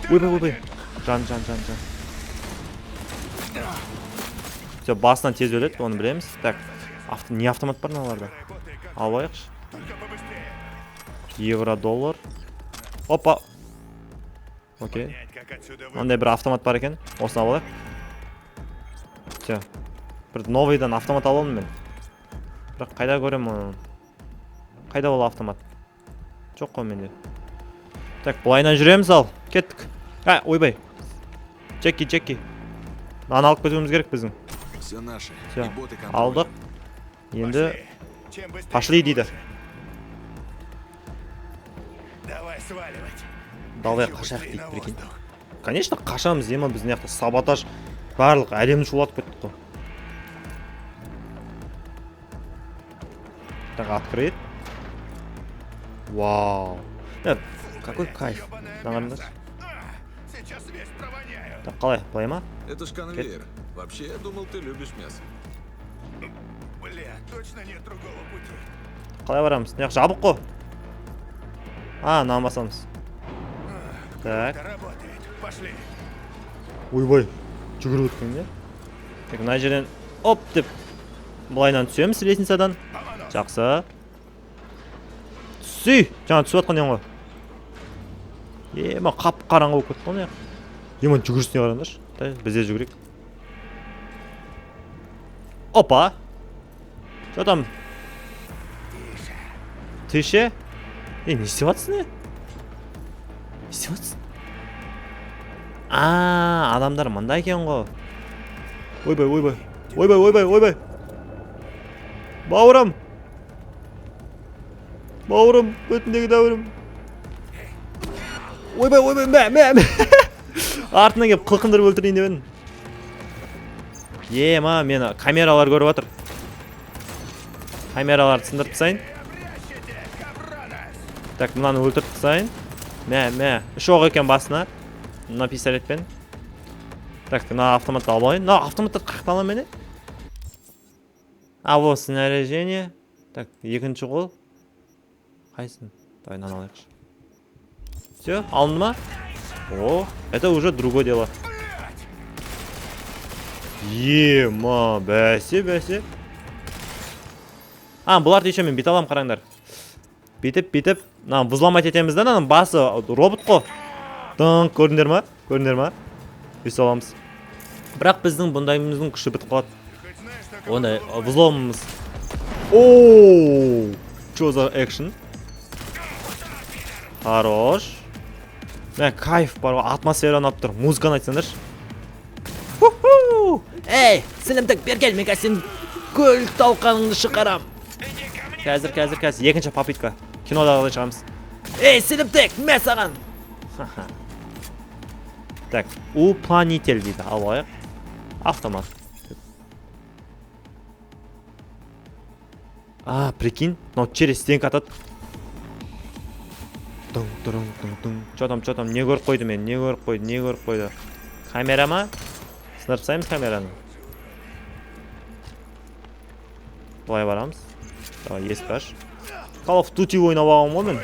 Ойбай. Жан. Все, басынан тез өледі, оны білеміз. Так, не автомат бар мыналарда? Алайықшы. Только побыстрее. Евро, доллар. Опа. Окей. Понять, как отсюда Мындай бір автомат бар екен. Осыны алайық. Все. Бір новыйдан автомат аламын мен. Бірақ қайда көремін оны? Қайда ол автомат? Жоқ қой менде. Так, бұлайынан жүреміз ал. Кеттік. Ойбай. Джеки. Мынаны алып кетуіміз керек біздің. Все наши. Все. И боты контроля. Алдық. Енді Чем быстрее, пошли дейді. давай сваливать. Давай Хочу қашақ быстрее дейді, на прикинь. воздух. Конечно, қашамыз, ема біздің яқта саботаж барлық әлемді шулатып кеттік қой. Так, открыт. Вау. Какой кайф. Ёбаная Нормально. мясо. Сейчас весь провоняю. Так, қалай, былай ма? Это ж конвейер. Вообще, я думал, ты любишь мясо. Бля, точно нет другого пути. Қалай барамыз? Мына жақ жабық қой. Мынаны басамыз. Так. Это работает. Пошли. Ойбай. Жүгіріп өткен не? Так, мына жерден оп деп былайынан түсеміз лестницадан. Жақсы. Түсі! Жаңа түсіп атқан ең ғой. Ема қап қараңғы болып кетті ғой. Ема жүгірісіне қараңдаршы. Біз де жүгірейік. Опа! Что там? Тише. Не істеп атсың не? Не істеп атсың? Адамдар мында екен ғой. Ойбай. Бауырым, өтіндегі дәуірім. Ойбай, мә. Артынан кеп қылқындырып өлтірейін деп едім. Ема, мені камералар көріп жатыр. Камераларды сындырып тастайын. Так, мынаны өлтіріп тастайын. Мә. Шоқ екен басына. Мына пистолетпен. Так, мына автоматты алайын. Мына автоматты қақта аламын мені. Вот снаряжение. Так, екінші қол. Қайсын? Давай, мынаны алайықшы. Все, алынды ма? О, это уже другое дело. Ема, бәсе. Бұларды еще мен бет алам, қараңдар. Бетіп. Взломать етеміз да, басы робот қой. Дың, көрдіңдер ма? Бес аламыз. Бірақ біздің бұндайымыздың күші бітіп қалады. Ондай, взломымыз. Ооо! Что за экшен? Хорош. Кайф бар, атмосфераны алып тұр. Музыканы айтсаңдаршы. Эй, сілімдік бергел, мен сен көл талқаныңды шығарам. Қазір. Екінші попытка. Кинодағыдай шығамыз. Эй, сілімдік, мен саған. Так, упланитель дейді. Алайық. Автомат. Прикинь, но через стенка атады. Чё там, не көріп қойды мен, не көріп қойды. Камера ма? Сынырып сайымыз камераны. Бұлай барамыз. Давай, есть баш. Call of Duty ойнап алғам ғой мен.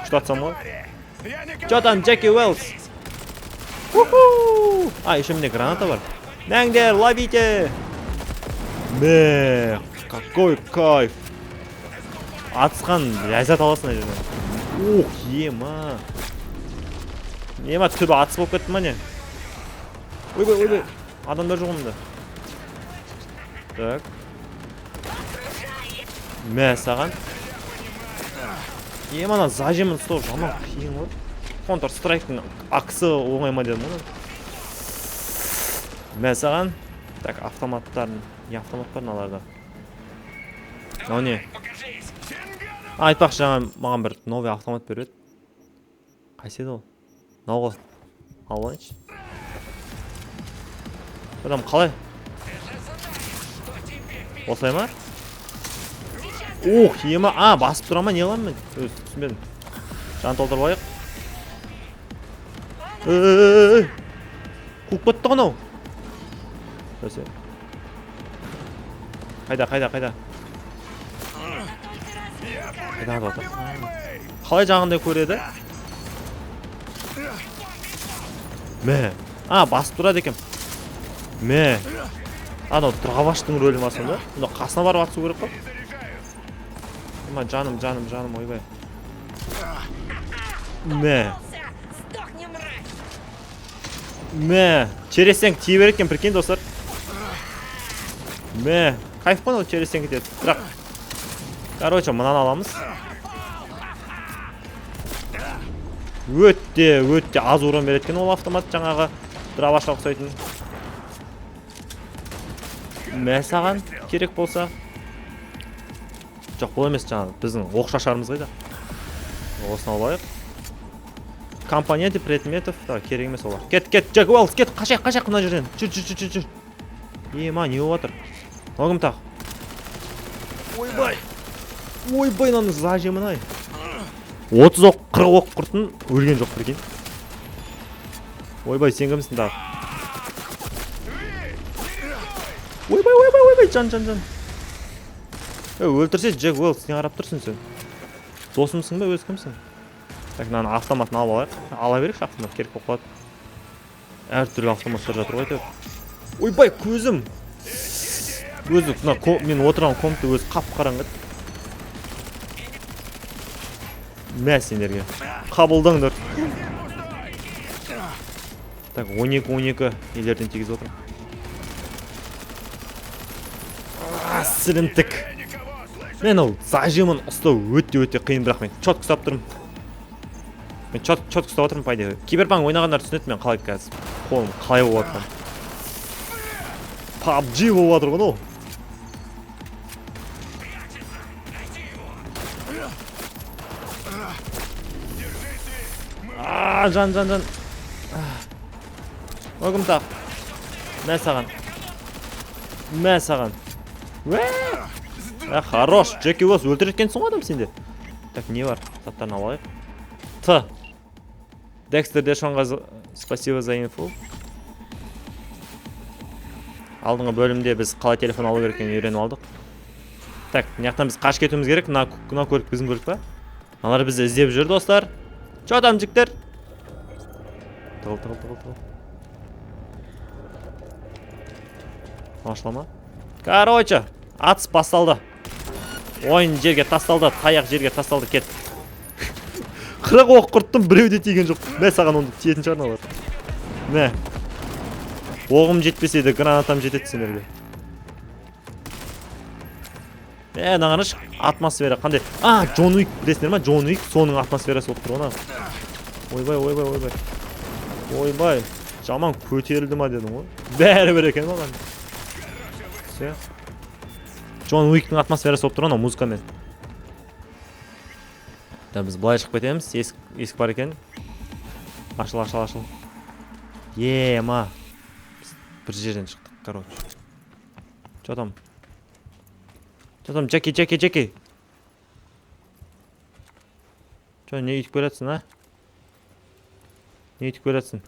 Жұтатсам ғой. Чё там, Джеки Уэллс? Еще мне граната бар. Мәңдер, ловите! Какой кайф! Атысқан ләззат аласың жерден. Ема. Түбі атыс болып кетті ма не? Ойбай. Адамдар жоқ мұнда. Так. Саған. Ана зажимын ұстау жаман қиын ғой. Counter Strike'ың ақысы оңай ма дедім оны. Саған. Так, автоматтарын. Не автомат бар наларда? Не? Айтпақшы жаңа маған бір новый автомат береді. Қайсы еді ол? Науғы. Алайыншы. Адам қалай? Осылай ма? Ема. Басып тұра ма? Не қыламын мен? Түсінбедім. Жан толтырып алайық. Қуып кетті ғанау. Өсе. Қайда? Қайда жатыр? Қалай жағындай көреді? Басып тұрады екен. Анау Драваштың рөлі ма сонда? Мына қасына барып атысу керек қой. Ма жаным, ойбай. Мә, чересең тие береді екен, прикинь, достар. Кайф қой, чересең кетеді. Бірақ, короче, мынаны аламыз. Өтте аз урон береді екен ол автомат жаңағы Дравашқа ұқсайтын. Саған керек болса. Жоқ, бұл емес жаңағы біздің оқшашарымыз қайда. Осыны алайық. Компания предметов, керек емес олар. Кет, Джек Уэллс, кет, қашақ мына жерден. Жүр. Ема, не болып жатыр? Оғым тақ. Ойбай, наның зажемін-ай. 30 оқ, 40 оқ құртын, өлген жоқ прикинь. Ойбай, сен кімсің тағы? Ойбай, жан. Өлтірсе, Джек Уэллс, не қарап тұрсың сен? Досымсың ба, өз кімсің? Так, мынаны автоматын алып алайық. Ала берейікші автомат, керек болып қалады. Әр түрлі автоматтар жатыр ғой деп. Ойбай, көзім. Өзі, мен отырған комнатта өзі қап-қараңғы. Сендерге. Қабылдаңдар. Так, 12 елерден тегіз отырым. Сілімтік. Мен ол зажимын ұстау өте қиын, бірақ мен чоткі ұстап тұрмын. Мен чоткі ұстап отырмын, пайда. Киберпанк ойнағандар түсінеді мен қалай қазір. Қолым қалай болып жатқан. PUBG болып жатыр ғой, жан. Оғым тақ. Мә саған. Хорош, Джеки Уэллс өлтіреткенсің ғой адам сенде. Так, не бар? Заттарын алайық. Декстер Дэшонға спасибо за инфу. Алдыңғы бөлімде біз қалай телефон алу керек екенін үйреніп алдық. Так, мынаяқтан біз қашып кетуіміз керек. Мына көлік біздің көлік па? Аналар бізді іздеп жүр, достар. Чо там, жіктер? Тығыл. Ашылама. Короче, атыс басталды. Ойын жерге тасталды, таяқ жерге тасталды, кет. 40 оқ құрттым, біреуде тиген жоқ. Саған онды тиетін шығарналар. Оғым жетпесейді, гранатам жетеді сендерге. Нағаныш, атмосфера қандай? Джон Уик, білесіңдер ма? Джон Уик, соның атмосферасы болып тұр ғана. Ойбай, жаман көтерілді ма дедің ғой. Бәрі бір екен маған. Джон Уиктің атмосферасы болып тұр ғана, музыкамен. Біз былай шығып кетеміз, есік бар екен. Ашыл. Ема. Бір жерден шықтық, короче. Чо там, Джеки. Чо, не үйтіп көрәтсің, Не үйтіп көрәтсің?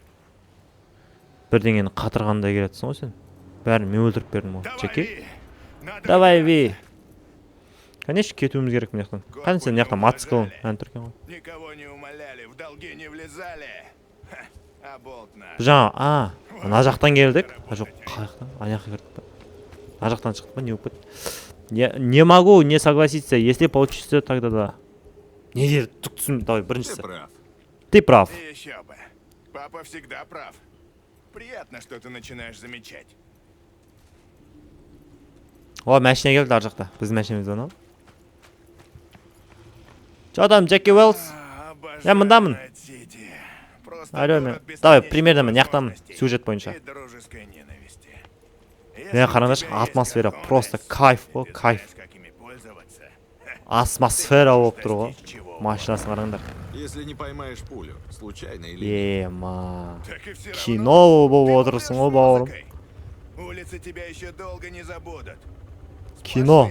Бірдеңені қатырғандай керетсің ғой сен. Бәрін мен өлтіріп бердім ғой, Джеки. Давай, Ви. Конечно, кетуіміз керек мынаяқтан. Қане сен мынаяқтан матскалың ән түркен ғой. Никого не умоляли, в долги не влезали. Жаңа, ана жақтан келдік. Жоқ, қаяқтан? Ана жаққа кірдік па? Ана жақтан шықтық па? Не болып кетті? Не могу не согласиться, если получится тогда да. Не дер, түк түсін, давай, біріншісі. Ты прав. И еще бы. Папа всегда прав. Приятно, что ты начинаешь замечать. Мәшіне келді ар жақта. Біздің мәшінеміз анау. Чо там, Джеки Уэллс? Я мындамын. Алло, мен. Давай, примерно мен яқтамын. Сюжет бойынша. Қараңдаршы, атмосфера просто кайф ғой, кайф. Атмосфера болып тұр ғой. Машинасын қараңдар. Если не поймаешь пулю, случайно или... Ема. Кино болып отырсың ғой, бауырым. Улицы тебя еще долго не забудут. Кино.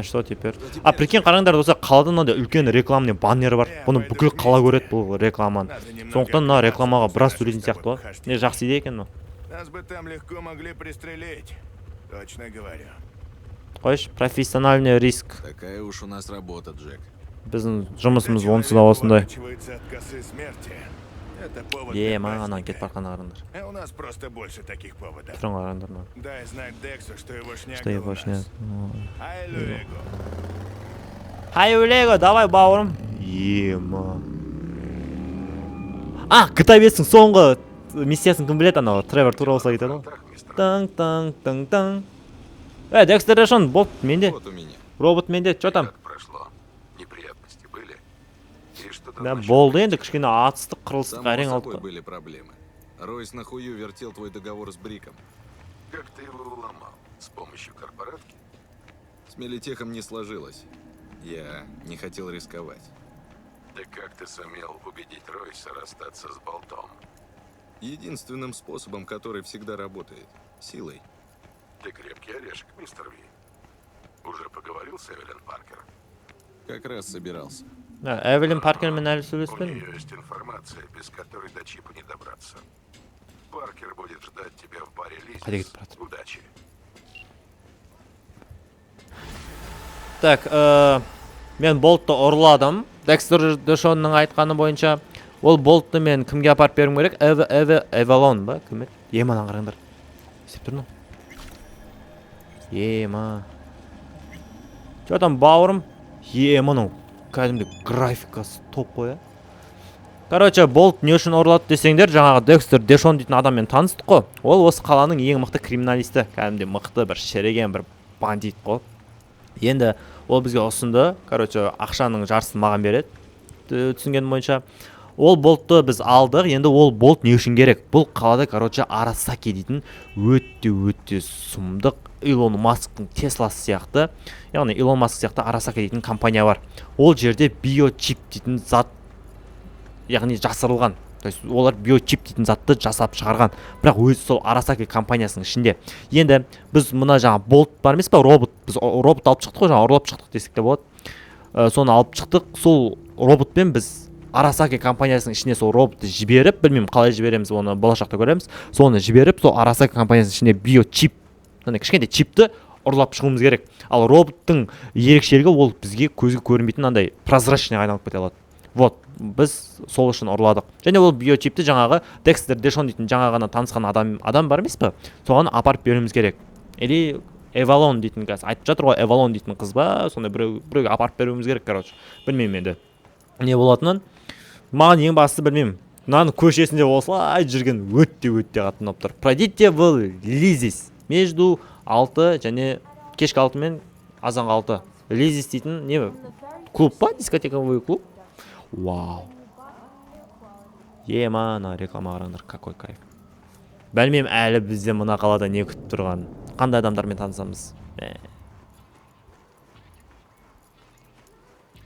Что теперь? Прикинь, қараңдар достар, қалада мынандай үлкен рекламный баннер бар. Бұны бүкіл қала көреді бұл рекламаны. Сондықтан мына рекламаға біраз төлейтін сияқты ғой. Не жақсы идея екен, Нас бы там легко могли пристрелить. Точно говорю. Қойш, профессиональный риск. Такая уж у нас работа, Джек. Біздің жұмысымыз онсыз да осындай. Это повод для Анан праздника. кетип баратканына караңдар. А у нас просто больше таких поводов. Турганга караңдар мына. Дай знать Дексу, что его шняга Что у его нас. шняга? Ай, Люэго. Хай Лего, давай бауырым. GTA 5-тің соңғы миссиясын кім біледі анау Тревор тура болса кетеді ғой. Так, мистер. Таң. Декстер Дэшон, бот менде. Вот у меня. Робот менде, чё там? Как прошло? Неприятности были? И что Да, насчет болды енді кішкене атыстық, қырылыстық Само әрең собой алып. были проблемы. Ройс на хую вертел твой договор с Бриком. Как ты его уломал? С помощью корпоратки? С Мелитехом не сложилось. Я не хотел рисковать. Да как ты сумел убедить Ройса расстаться с болтом? Единственным способом, который всегда работает — силой. Ты крепкий орешек, мистер Ви. Уже поговорил с Эвелин Паркер? Как раз собирался. Эвелин Паркермен әлі У сөйлеспедім. нее есть информация, без которой до чипа не добраться. Паркер будет ждать тебя в баре Қайда Лизис. кетіп баратыр? Удачи. Так, мен болтты ұрладым. Декстер Дэшонның айтқаны бойынша, ол болтты мен кімге апарып беруім керек? Эвалон ба? Кім еді? Еманан қараңдар. Істеп тұрмын. Чё там бауырым? Еманың кәдімгі графикасы топ қой, Короче, болт не үшін ұрлады десеңдер, жаңағы Декстер Дэшон дейтін адаммен таныстық қой. Ол осы қаланың ең мықты криминалисті, кәдімгі мықты бір шереген бір бандит қой. Енді ол бізге ұсынды, короче, ақшаның жарысын маған береді. Түсінген бойынша. Ол болтты біз алдық, енді ол болт не үшін керек? Бұл қалада, короче, Арасаки дейтін өтте сұмдық Илон Масктың Тесласы сияқты, яғни Илон Маск сияқты Арасаки дейтін компания бар. Ол жерде биочип дейтін зат, яғни жасырылған. То есть олар биочип дейтін затты жасап шығарған. Бірақ өзі сол Арасаки компаниясының ішінде. Енді біз мына жаңа болт бар емес па, робот. Біз робот алып шықтық қой, жаңа ұрлап шықтық десек те болады. Соны алып шықтық. Сол роботпен біз Арасаки компаниясының ішіне сол роботты жіберіп, білмеймін қалай жібереміз, оны болашақта көреміз. Соны жіберіп, сол Арасаки компаниясының ішіне биочип, кішкентай чипті ұрлап шығуымыз керек. Ал роботтың ерекшелігі ол бізге көзге көрінбейтін андай прозрачный айналып кете алады. Вот, біз сол үшін ұрладық. Және ол биочипті жаңағы Декстер Дэшон дейтін жаңа ғана танысқан адам бар емес пе? Соған апарып беруіміз керек. Или Эвалон дейтін қазір айтып жатыр ғой, Эвалон дейтін қыз ба, сондай біреуге апарып беруіміз керек, короче. Білмеймін енді. Не болатынын. Маған ең бастысы білмеймін. Мынаның көшесінде осылай жүрген өтте қатты ұнап тұр. Пройдите в Лизис. Между 6 және кешкі 6 мен азанғы 6. Лизис дейтін не? Клуб па? Дискотековый клуб? Вау. Ана реклама қараңдар, какой кайф. Білмеймін әлі бізде мына қалада не күтіп тұрған. Қандай адамдармен танысамыз?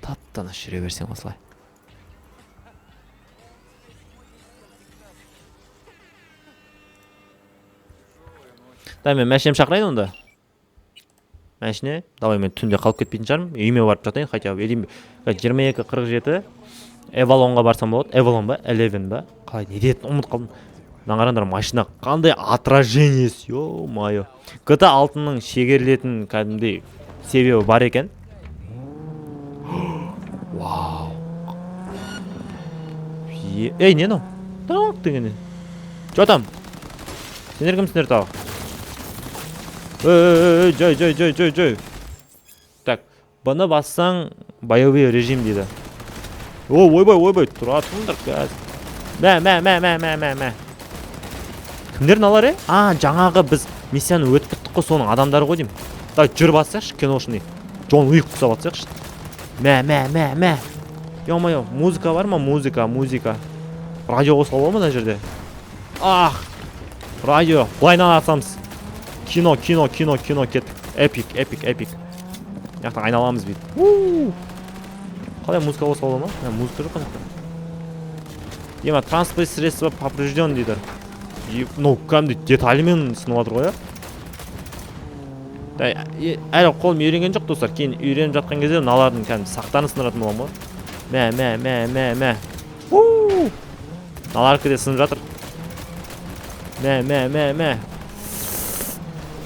Таптана жүре берсең осылай. Да, мен мәшінем шақырайын онда. Мәшіне, давай мен түнде қалып кетпейтін шығармын. Үйіме барып жатайын, хотя бы 22:47 Эвалонға барсам болады. Эвалон ба? 11 ба? Қалай не деді? Ұмыт қалдым. Мына қараңдар, машина қандай отражениесі, ё-моё. GTA 6-ның шегерілетін кәдімгідей себебі бар екен. Вау. Ей, не ну? Так дегені. Чё там? Сендер кімсіңдер тағы? Жай. Так, бұны бассаң боевой режим дейді. Ойбай, тұра тұрыңдар қазір. Мә. Кімдерін алар, жаңағы біз миссияны өтіп біттік қой, соның адамдары ғой деймін. Да, жүр бассақшы, киношный. Джон Уик құсап атсақшы. Мә. Ё-моё, музыка бар ма? Музыка. Радио қосылып бар ма мына жерде? Радио. Былайынан атсамыз. Кино кеттік. Эпик. Яқта айналамыз бейді. Қалай музыка қосылып бар ма? Музыка жоқ қанақта. Транспорт средства поврежден дейді. Ну, кәдімгі деталімен сынып жатыр ғой, әлі қолым үйренген жоқ, достар. Кейін үйреніп жатқан кезде мыналардың кәдімгі сақтарын сындыратын боламын ғой. Мә. Мыналардікі де сынып жатыр. Мә.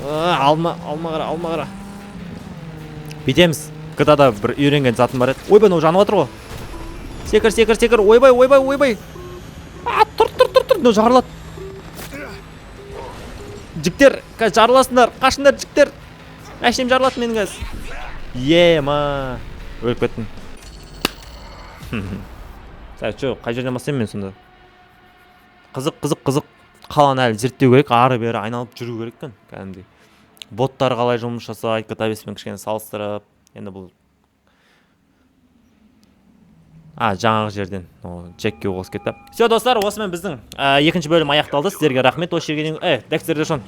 Алма қара. Бетеміз. GTA-да бір үйренген затым бар еді. Ойбай, мынау жанып жатыр ғой. Секір. Ойбай. мына жарылат. Жіктер, жарыласыңдар, қашыңдар жіктер. Әшем жарылат менің қазір. Ема. Өліп кеттім. Сәй, қай жерден басайын мен сонда? Қызық. Қаланы әлі зерттеу керек, ары-бері айналып жүру керек екен, кәдімгідей. Боттар қалай жұмыс жасайды, катабеспен кішкене салыстырып. Енді бұл жаңағы жерден Джекке қосып кетті. Все, достар, осымен біздің екінші бөлім аяқталды. Сіздерге рахмет. Осы жерге дейін Декстер Дэшон.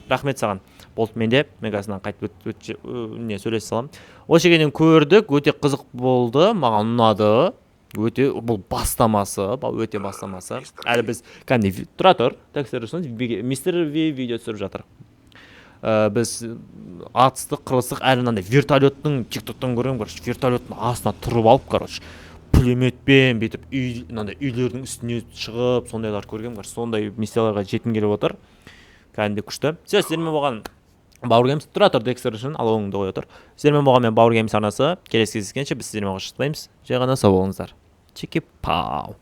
Рахмет саған. Болды менде. Мен қазір қайтып сөйлесе саламын. Осы жерге дейін көрдік. Өте қызық болды. Маған ұнады. Өте бұл бастамасы, өте бастамасы. Әлі біз кәдімгідей тұра тұр. Декстер Дэшон мистер Ви видео түсіріп жатыр. Біз атыстық, қырылыстық, әлі мынандай вертолеттің тиктоктан көрген, вертолеттің астына тұрып алып, пулеметпен бүйтіп үйлердің үстіне шығып, сондайлар көргем, сондай миссияларға жеткім келіп отыр. Кәдімгідей күшті. Сіздермен болған Бауыр Геймс тұра тұр, Декстер Дэшон, ал оңыңды қоя тұр. Сіздермен болған мен Бауыр Геймс арнасы. Келесі кездескенше біз сіздермен қоштаспаймыз. Жай ғана сау болыңыздар. Чеки-пау.